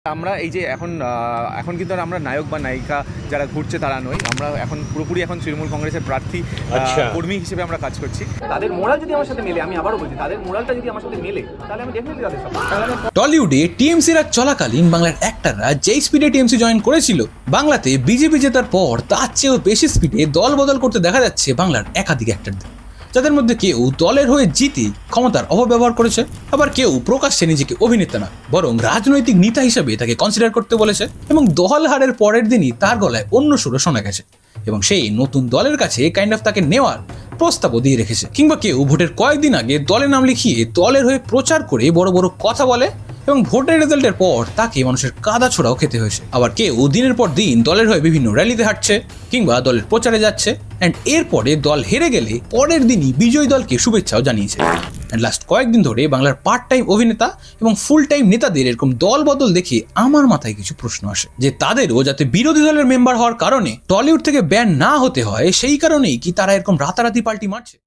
আমরা এই যে এখন এখন কিন্তু আর আমরা নায়ক বা নায়িকা যারা ঘুরছে তারা নই, আমরা এখন পুরোপুরি এখন তৃণমূল কংগ্রেসের প্রার্থী কর্মী হিসেবে আমরা কাজ করছি। তাদের মোরাল যদি আমার সাথে মেলে, আমি আবারও বলছি, তাদের মোরালটা যদি আমার সাথে মেলে তাহলে আমি ডেফিনেটলি তাদের সাথে। টলিউডে টিএমসি রাজ চলাকালীন বাংলার অ্যাক্টররা যেই স্পিডে টিএমসি জয়েন করেছিল, বাংলাতে বিজেপি জেতার পর তার চেয়েও বেশি স্পিডে দল বদল করতে দেখা যাচ্ছে বাংলার একাধিক অ্যাক্টরদের, যাদের মধ্যে কেউ দলের হয়ে জিতে ক্ষমতার অপব্যবহার করেছে, আবার কেউ প্রকাশ্যে নিজেকে অভিনেতা না বরং রাজনৈতিক নেতা হিসেবে তাকে কনসিডার করতে বলেছে এবং দল হারের পরের দিনই তার গলায় অন্য সুরও শোনা গেছে এবং সেই নতুন দলের কাছে কাইন্ড অফ তাকে নেওয়ার প্রস্তাবও দিয়ে রেখেছে। কিংবা কেউ ভোটের কয়েকদিন আগে দলে নাম লিখিয়ে দলের হয়ে প্রচার করে বড় বড় কথা বলে এবং ভোটের রেজাল্টের পর তাকে মানুষের কাদা ছোড়াও খেতে হয়েছে। আবার কেউ দিনের পর দিন দলের হয়ে বিভিন্ন র্যালিতে হাঁটছে কিংবা দলের প্রচারে যাচ্ছে অ্যান্ড এরপরে দল হেরে গেলে পরের দিনই বিজয়ী দলকে শুভেচ্ছাও জানিয়েছে। অ্যান্ড লাস্ট কয়েকদিন ধরে বাংলার পার্ট টাইম অভিনেতা এবং ফুল টাইম নেতাদের এরকম দল বদল দেখে আমার মাথায় কিছু প্রশ্ন আসে যে তাদেরও যাতে বিরোধী দলের মেম্বার হওয়ার কারণে টলিউড থেকে ব্যান না হতে হয়, সেই কারণেই কি তারা এরকম রাতারাতি পাল্টি মারছে।